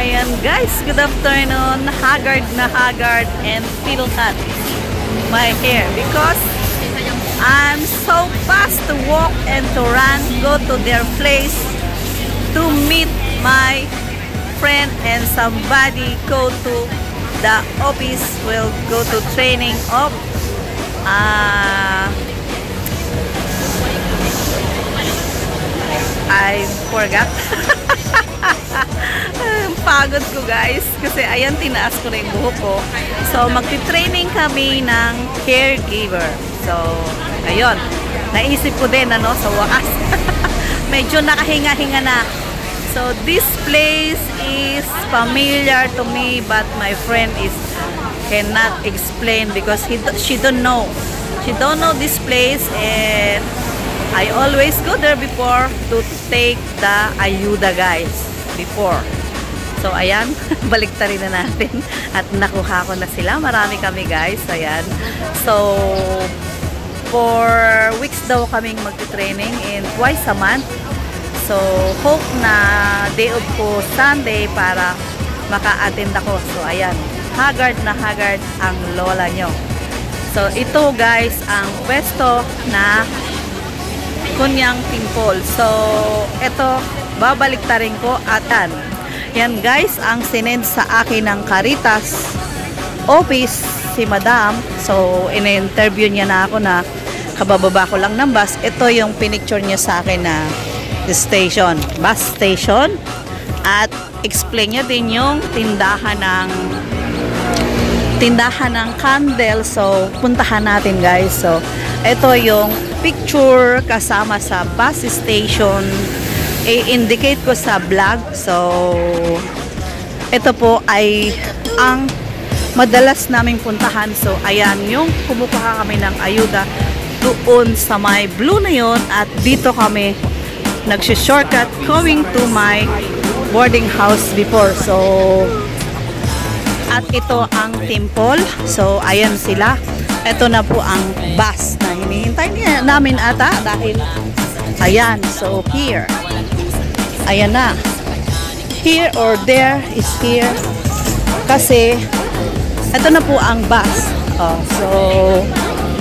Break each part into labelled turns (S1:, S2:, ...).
S1: Ayan guys, good afternoon. Haggard na haggard and feel cut my hair because I'm so fast to walk and to run, go to their place to meet my friend and somebody go to the office, will go to training of I forgot. Pagod ko guys kasi ayan, tinaas ko na yung buhok ko. So magti-training kami ng caregiver. So ayun, naisip ko din ano, sa wakas. Medyo nakahinga-hinga na. So this place is familiar to me but my friend is cannot explain because she don't know. She don't know this place, and I always go there before to take the ayuda guys before. So ayan, baliktarin na natin at nakuha ko na sila. Marami kami guys, ayan. So for weeks daw kaming magti-training and twice a month. So hope na day off ko Sunday para maka-attend ako. So ayan, haggard na haggard ang lola nyo. So ito guys ang pwesto na Kunyang Temple. So ito, babaliktarin ko atan. Yan guys, ang sinend sa akin ng Caritas office si Madam. So in-interview niya na ako na kabababa ko lang ng bus. Ito yung pinicture niya sa akin na the station, bus station. At explain niya din yung tindahan ng candle. So puntahan natin guys. So ito yung picture kasama sa bus station. I-indicate ko sa vlog. So ito po ay ang madalas naming puntahan. So ayan, yung kumukuha kami ng ayuda doon sa may blue na yun, at dito kami nagsi-shortcut going to my boarding house before. So at ito ang temple. So ayan sila. Ito na po ang bus na hinihintay namin ata dahil ayan. So here, ayan na, here or there is here kasi ito na po ang bus. So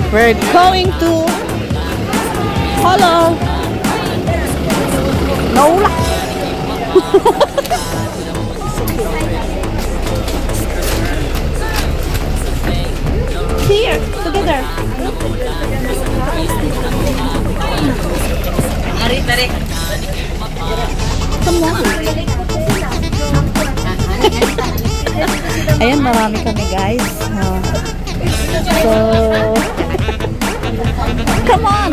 S1: we're going to follow Nola. Here, together. Tarik. Come on. Ayan, marami kami guys. So, come on.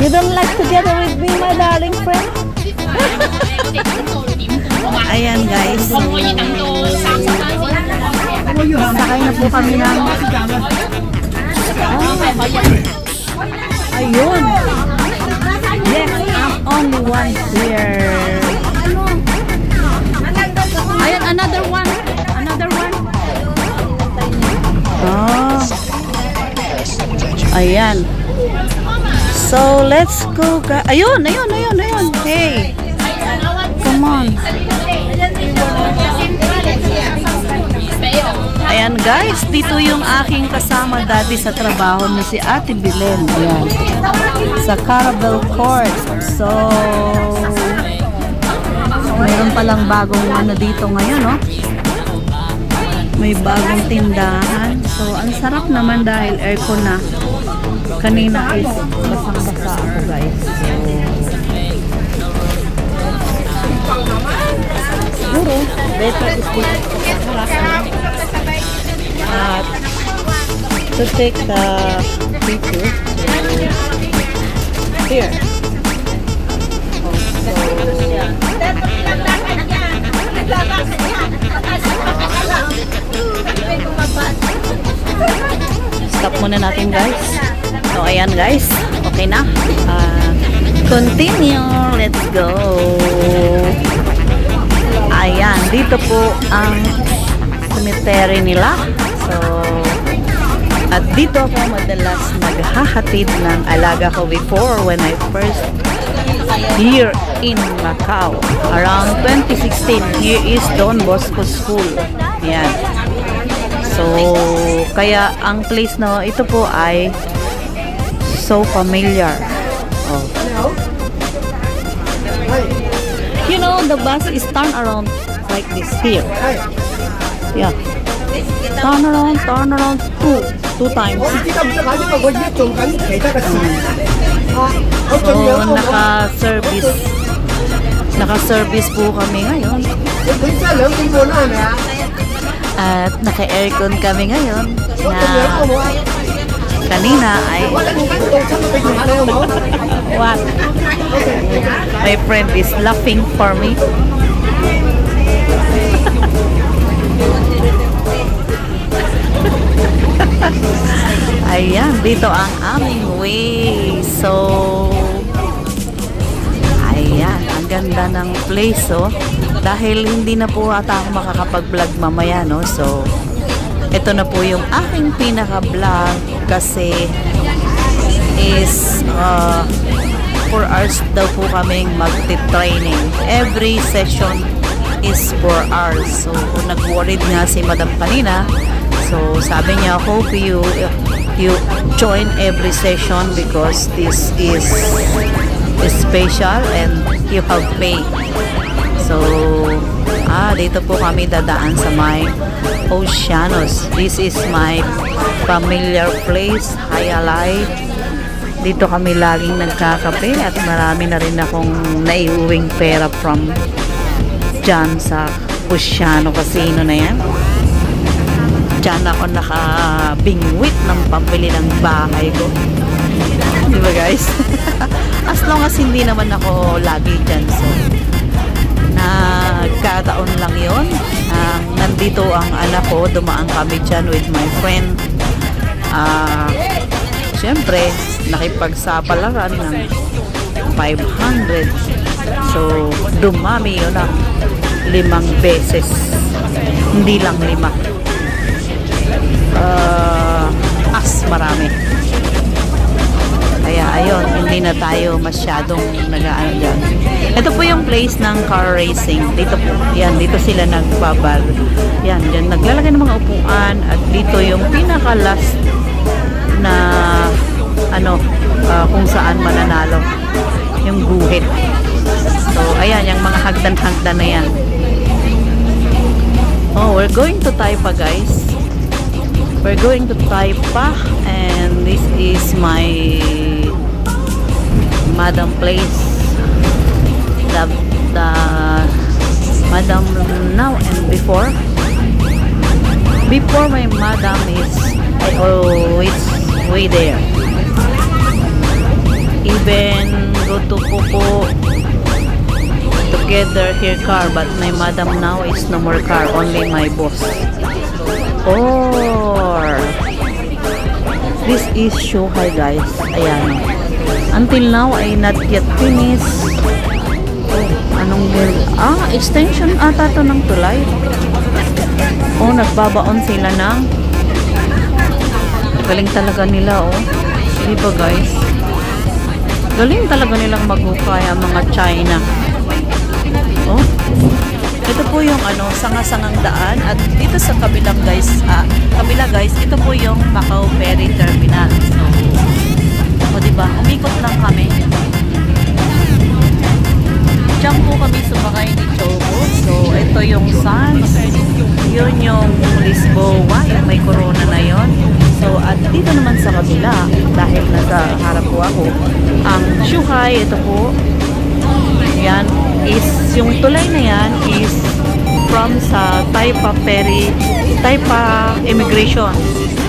S1: You don't like together with me, my darling friend? Ayan guys. Sakay na po kami ng ayun. Yes, I'm only one here. Ayan, another one. Oh. Ayan. So, let's go. Ayun. Hey. Come on. Ayan guys, dito yung aking kasama dati sa trabaho na si Ate Belen. Ayan. Sa Carabel Court. So, mayroon palang bagong ano dito ngayon, no? May bagong tindahan. So, ang sarap naman dahil aircon na. Kanina is basang-basa ako guys. Siguro, better is dito sa harap. To take the picture here. Stop muna natin guys. So ayan guys, okay na. Continue, let's go. Ayan, dito po ang cemetery nila. So at dito ako madalas naghahatid ng alaga ko before when I first here in Macau. Around 2016, here is Don Bosco School. Yan. So, kaya ang place na ito po ay so familiar. Oh. You know, the bus is turn around like this here. Yeah. Turn around two times. So, naka-service po kami ngayon. At naka-aircon kami ngayon na kanina ay what? My friend is laughing for me. Ayan, dito ang aming way. So, ayan, ang ganda ng place, oh. Dahil hindi na po ata ako makakapag-vlog mamaya, no? So, ito na po yung aking pinaka-vlog kasi is 4 hours daw po kaming magti-training. Every session is 4 hours. So, nag-worried nga si Madam kanina. So, sabi niya, hope you join every session because this is special and you have pay. So, dito po kami dadaan sa may Oceanos. This is my familiar place, Hayalay. Dito kami laging nagkakape at marami na rin akong naiuwing pera from dyan sa Oceano Casino na yan. Diyan ako nakabingwit ng pambili ng bahay ko. Diba guys? As long as hindi naman ako lagi dyan. So, nagkataon lang yun. Nandito ang anak ko. Dumaan kami dyan with my friend. Siyempre, nakipagsapalaran ng 500. So, dumami yun ng 5 beses. Hindi lang 5. Marami. Kaya ayun, hindi na tayo masyadong nag-aano dyan. Ito po yung place ng car racing. Dito po, yan, dito sila nagbabar. Yan, dyan naglalagay ng mga upuan at dito yung pinaka-last na kung saan mananalo yung guhit. So, ayan, yung mga hagdan-hagdan na yan. Oh, we're going to Taipa, guys. We're going to Taipa and this is my madam place. The madam now and before. Before my madam is I always way there. Even go to Pupo together here car, but my madam now is no more car, only my boss. Or this is Shuhai, guys. Ayan. Until now ay not yet finished. Anong extension ata to ng tulay. Nagbabaon sila ng galing talaga nila, diba guys? Galing talaga nilang maghukay ang mga China. Ito po yung sanga-sangang daan at dito sa kabila guys, ito po yung Macau Ferry Terminal. So, diba? Umikot lang kami. Diyan po kami sumakay ni Chobo. So, ito yung Sands. Yun yung Lisboa, yung may corona na yon. So, at dito naman sa kabila, dahil nasa harap po ako, ang Shuhai, ito po, yan, is, yung tulay na yan is from sa Taipa Ferry, Taipa Immigration.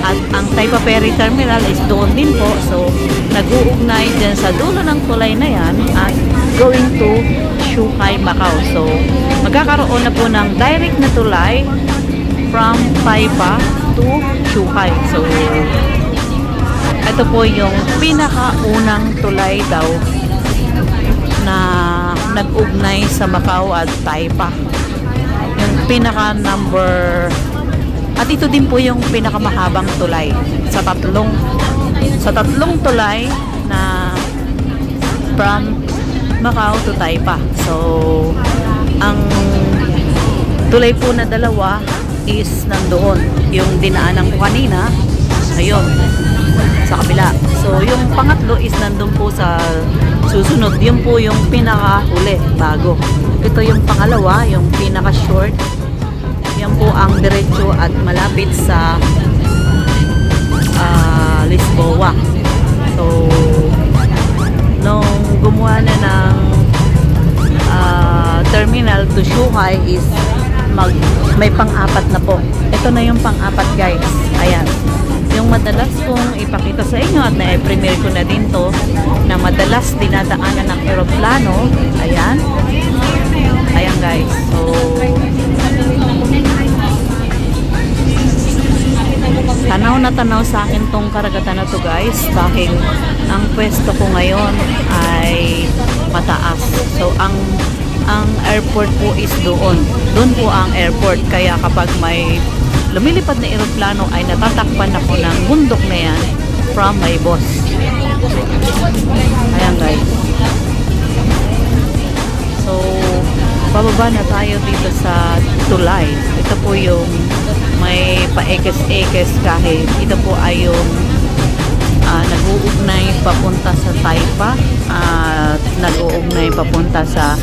S1: At ang Taipa Ferry Terminal is doon din po. So, nag-uugnay dyan sa dulo ng tulay na yan at going to Shuhai, Macau. So, magkakaroon na po ng direct na tulay from Taipa to Shuhai. So, ito po yung pinakaunang tulay daw na nag-ugnay sa Macau at Taipa. Yung pinaka number, at ito din po yung pinakamahabang tulay sa tatlong tulay na from Macau to Taipa. So, ang tulay po na dalawa is nandoon. Yung dinaanan ko kanina, ayun, sa kabila. So, yung pangatlo is nandun po sa susunod. Yun po yung pinakahuli, bago. Ito yung pangalawa, yung pinaka-short. Yan po ang diretso at malapit sa Lisboa. So, nung gumawa na ng terminal to Zhuhai is may pang-apat na po. Ito na yung pang-apat, guys. Ayan. Yung madalas kong ipakita sa inyo at na-premiere ko na din to, na madalas dinadaanan ng eroplano. Ayan. Ayan, guys. So, tanaw na tanaw sa akin tong karagatan na to, guys, dahil ang pwesto ko ngayon ay mataas. So, ang airport po is doon. Doon po ang airport. Kaya kapag may lumilipad na eroplano ay natatakpan ako ng bundok na yan from my boss. Ayan, guys. So, bababa na tayo dito sa tulay. Ito po yung may paekes-ekes kahit ito po ay yung nag-uugnay papunta sa Taipa at nag-uugnay papunta sa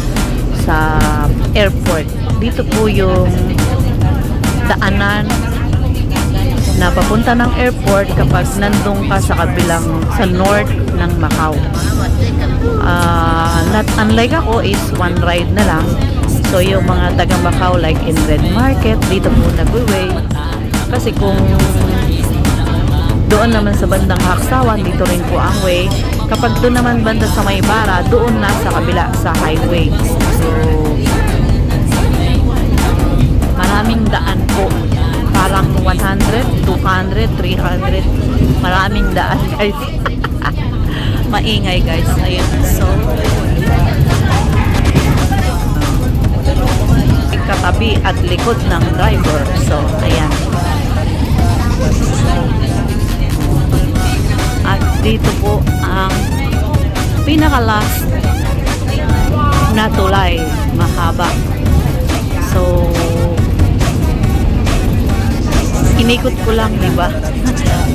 S1: airport. Dito po yung daanan na papunta ng airport kapag nandun ka sa kabilang, sa north ng Macau. Unlike ako is one ride na lang. So yung mga taga Macau like in Red Market, dito po nag-way. Kasi kung doon naman sa bandang Haksawan, dito rin po ang way. Kapag doon naman banda sa Maybara, doon na sa kabila sa highway. So maraming daan po. Parang 100, 200, 300. Maraming daan, guys. Maingay, guys. Ayun. So, katabi at likod ng driver. So, ayan. At dito po ang pinaka-last na tulay. Mahaba. So, inikot ko lang, di ba?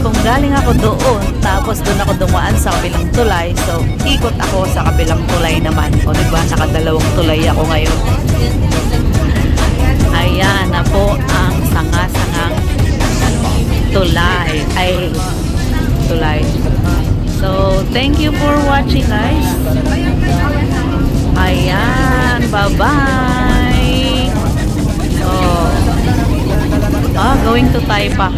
S1: Kung galing ako doon, tapos doon ako dumaan sa kabilang tulay, so ikot ako sa kabilang tulay naman. O, di ba? Nakadalawang tulay ako ngayon. Ayan na po ang sanga-sangang tulay. Ay, tulay. So, thank you for watching, guys. Ayan, bye-bye. So, going to Taipa.